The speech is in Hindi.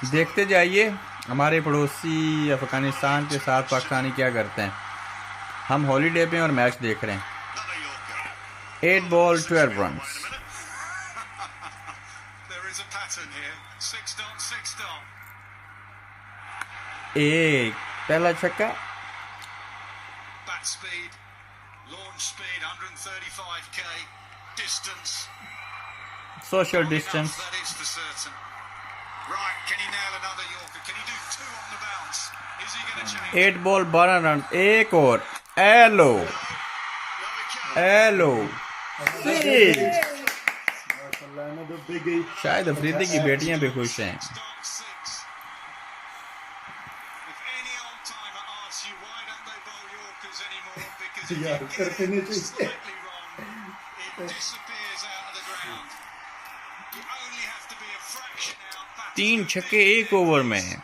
देखते जाइए हमारे पड़ोसी अफगानिस्तान के साथ पाकिस्तानी क्या करते हैं। हम हॉलीडे पे और मैच देख रहे हैं। 8 बॉल 12 रन। एक पहला छक्का। Social distance. 8 ball 12 run. एक और एलो एलो। शायद अफरीदी की बेटियां भी खुश हैं। यार करते नहीं चाहिए। 3 छक्के 1 ओवर में।